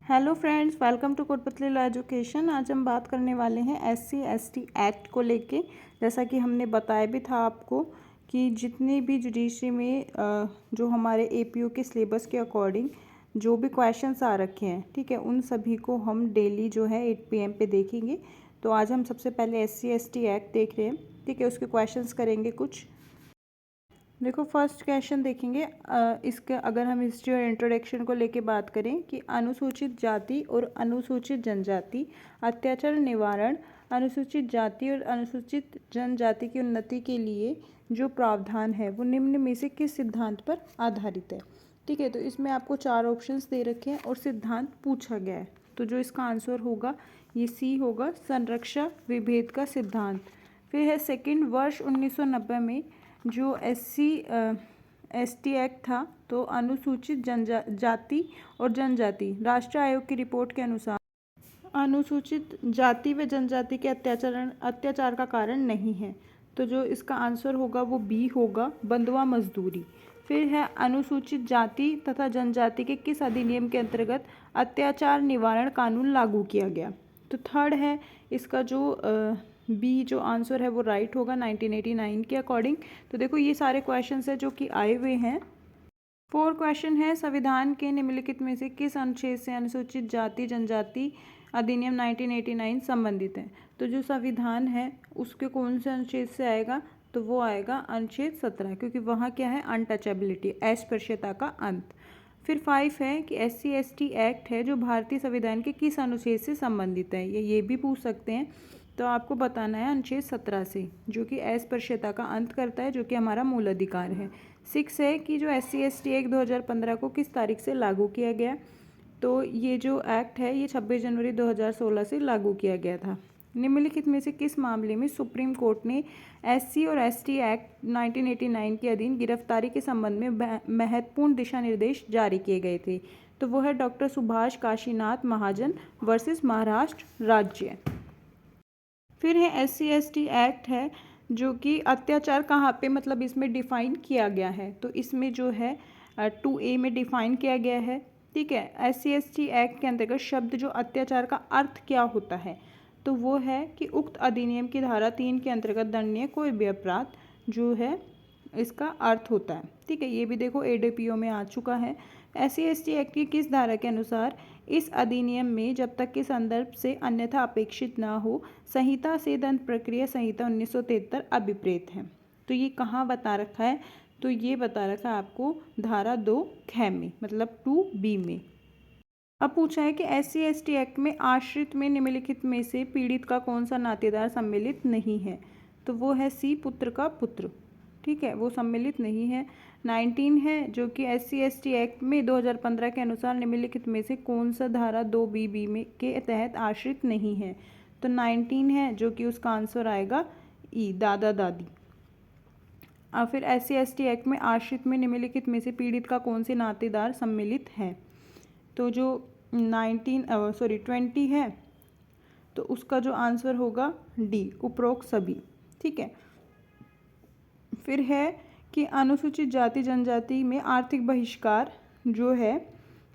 Hello friends, welcome to Kotputli law education. आज हम बात करने वाले हैं SC/ST एक्ट को लेके। जैसा कि हमने बताया भी था आपको कि जितनी भी जुडिशरी में जो हमारे APO के सिलेबस के अकॉर्डिंग जो भी क्वेश्चंस आ रखे हैं, ठीक है, उन सभी को हम डेली जो है 8 PM पे देखेंगे। तो आज हम सबसे पहले SC/ST एक्ट देख रहे हैं, ठीक है। उसके क्वेश्चंस करेंगे कुछ। देखो, फर्स्ट क्वेश्चन देखेंगे। इसका अगर हम हिस्ट्री और इंट्रोडक्शन को लेके बात करें कि अनुसूचित जाति और अनुसूचित जनजाति अत्याचार निवारण, अनुसूचित जाति और अनुसूचित जनजाति की उन्नति के लिए जो प्रावधान है वो निम्न में से किस सिद्धांत पर आधारित है, ठीक है। तो इसमें आपको 4 ऑप्शंस दे रखे हैं और सिद्धांत पूछा गया है। तो जो इसका आंसर होगा ये सी होगा, संरक्षा विभेद का सिद्धांत। फिर है सेकंड, वर्ष 1990 में जो SC/ST एक्ट था, तो अनुसूचित जाति और जनजाति राष्ट्रीय आयोग की रिपोर्ट के अनुसार अनुसूचित जाति व जनजाति के अत्याचार का कारण नहीं है। तो जो इसका आंसर होगा वो बी होगा, बंधुआ मजदूरी। फिर है अनुसूचित जाति तथा जनजाति के किस अधिनियम के अंतर्गत अत्याचार निवारण कानून लागू किया गया। तो थर्ड है इसका जो बी जो आंसर है वो राइट होगा 1989 के अकॉर्डिंग। तो देखो, ये सारे क्वेश्चंस है जो कि आए हुए हैं। 4 क्वेश्चन है, संविधान के निम्नलिखित में से किस अनुच्छेद से अनुसूचित जाति जनजाति अधिनियम 1989 संबंधित है। तो जो संविधान है उसके कौन से अनुच्छेद से आएगा, तो वो आएगा अनुच्छेद 17, क्योंकि वहाँ क्या है, अनटचेबिलिटी, अस्पृश्यता का अंत। फिर 5 है कि SC/ST एक्ट है जो भारतीय संविधान के किस अनुच्छेद से संबंधित है। ये भी पूछ सकते हैं। तो आपको बताना है अनुच्छेद 17 से, जो कि अस्पृश्यता का अंत करता है, जो कि हमारा मूल अधिकार है। 6 है कि जो SC/ST एक्ट 2015 को किस तारीख से लागू किया गया। तो ये जो एक्ट है ये 26 जनवरी 2016 से लागू किया गया था। निम्नलिखित में से किस मामले में सुप्रीम कोर्ट ने SC और ST एक्ट 1989 के अधीन गिरफ्तारी के संबंध में महत्वपूर्ण दिशा निर्देश जारी किए गए थे। तो वो है डॉक्टर सुभाष काशीनाथ महाजन वर्सेस महाराष्ट्र राज्य। फिर है SC/ST एक्ट है जो कि अत्याचार कहाँ पे, मतलब इसमें डिफाइन किया गया है। तो इसमें जो है 2A में डिफाइन किया गया है, ठीक है। SC/ST एक्ट के अंतर्गत शब्द जो अत्याचार का अर्थ क्या होता है, तो वो है कि उक्त अधिनियम की धारा 3 के अंतर्गत दंडनीय कोई भी अपराध जो है इसका अर्थ होता है, ठीक है। ये भी देखो ADPO में आ चुका है। SC/ST एक्ट की किस धारा के अनुसार इस अधिनियम में जब तक के संदर्भ से अन्यथा अपेक्षित न हो संहिता से दंड प्रक्रिया संहिता 1973 अभिप्रेत है। तो ये कहाँ बता रखा है, तो ये बता रखा है आपको धारा 2 ख में, मतलब 2B में। अब पूछा है कि SC/ST एक्ट में आश्रित में निम्नलिखित में से पीड़ित का कौन सा नातेदार सम्मिलित नहीं है। तो वो है सी, पुत्र का पुत्र, ठीक है, वो सम्मिलित नहीं है। 19 है जो कि SC/ST एक्ट में 2015 के अनुसार निम्नलिखित में से कौन सा धारा 2BB में के तहत आश्रित नहीं है। तो 19 है जो कि उसका आंसर आएगा ई, दादा दादी। और फिर SC/ST एक्ट में आश्रित में निम्नलिखित में से पीड़ित का कौन से नातेदार सम्मिलित है। तो जो 20 है तो उसका जो आंसर होगा डी, उपरोक्त सभी, ठीक है। फिर है कि अनुसूचित जाति जनजाति में आर्थिक बहिष्कार जो है,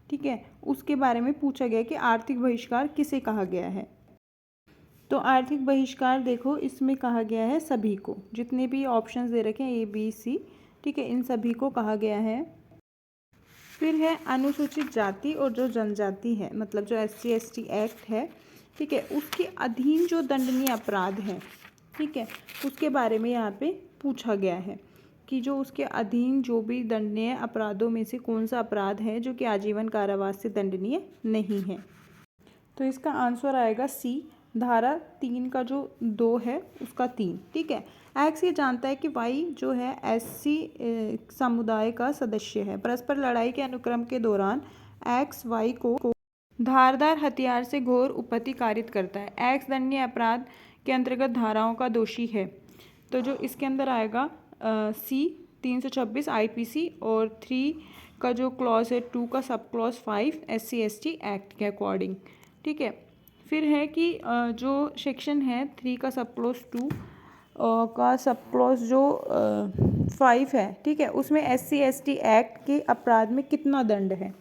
ठीक है, उसके बारे में पूछा गया कि आर्थिक बहिष्कार किसे कहा गया है। तो आर्थिक बहिष्कार देखो इसमें कहा गया है सभी को, जितने भी ऑप्शंस दे रखे हैं ABC, ठीक है, इन सभी को कहा गया है। फिर है अनुसूचित जाति और जो जनजाति है, मतलब जो SC/ST एक्ट है, ठीक है, उसके अधीन जो दंडनीय अपराध है, ठीक है, उसके बारे में यहाँ पे पूछा गया है कि जो उसके अधीन जो भी दंडनीय अपराधों में से कौन सा अपराध है जो कि आजीवन कारावास से दंडनीय नहीं है। तो इसका आंसर आएगा सी, धारा 3 का जो 2 है उसका 3, ठीक है। एक्स ये जानता है कि वाई जो है SC समुदाय का सदस्य है। परस्पर लड़ाई के अनुक्रम के दौरान एक्स वाई को धारदार हथियार से घोर उपहति कारित करता है। एक्स दंडनीय अपराध के अंतर्गत धाराओं का दोषी है। तो जो इसके अंदर आएगा सी, 326 IPC और 3 का जो क्लॉज है 2 का सब क्लॉज 5 SC/ST एक्ट के अकॉर्डिंग, ठीक है। फिर है कि जो सेक्शन है 3 का सब क्लॉज 2 का सब क्लॉज जो 5 है, ठीक है, उसमें SC/ST एक्ट के अपराध में कितना दंड है।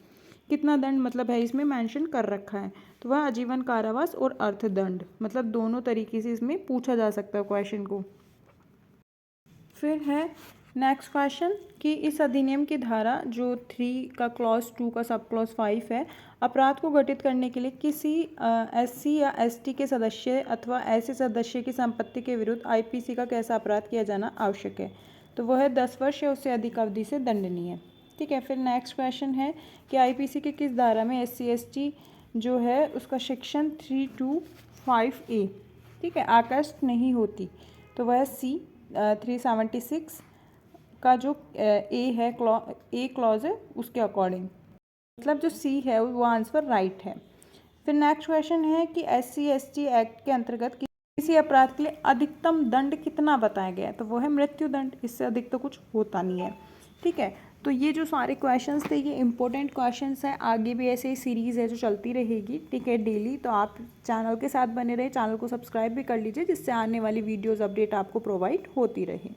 कितना दंड मतलब है इसमें मेंशन कर रखा है, तो वह आजीवन कारावास और अर्थदंड, मतलब दोनों तरीके से इसमें पूछा जा सकता है क्वेश्चन को। फिर है नेक्स्ट क्वेश्चन कि इस अधिनियम की धारा जो 3 का क्लॉज 2 का सब क्लॉज 5 है, अपराध को घटित करने के लिए किसी एससी या एसटी के सदस्य अथवा ऐसे सदस्य की संपत्ति के विरुद्ध आईपीसी का कैसा अपराध किया जाना आवश्यक है, तो वह है 10 वर्ष या उससे अधिक अवधि से दंडनीय है। ठीक है। फिर नेक्स्ट क्वेश्चन है कि आईपीसी के किस धारा में एससी एसटी जो है उसका सेक्शन 325A, ठीक है, आकृष्ट नहीं होती, तो वह सी 376 का जो ए है ए क्लॉज है उसके अकॉर्डिंग, मतलब जो सी है वो आंसर राइट है। फिर नेक्स्ट क्वेश्चन है कि एससी एसटी एक्ट के अंतर्गत किसी अपराध के लिए अधिकतम दंड कितना बताया गया है, तो वो है मृत्युदंड, इससे अधिक तो कुछ होता नहीं है। ठीक है, तो ये जो सारे क्वेश्चंस थे ये इंपॉर्टेंट क्वेश्चंस हैं, आगे भी ऐसे ही सीरीज़ है जो चलती रहेगी, ठीक है, डेली। तो आप चैनल के साथ बने रहे, चैनल को सब्सक्राइब भी कर लीजिए जिससे आने वाली वीडियोज़ अपडेट आपको प्रोवाइड होती रहे।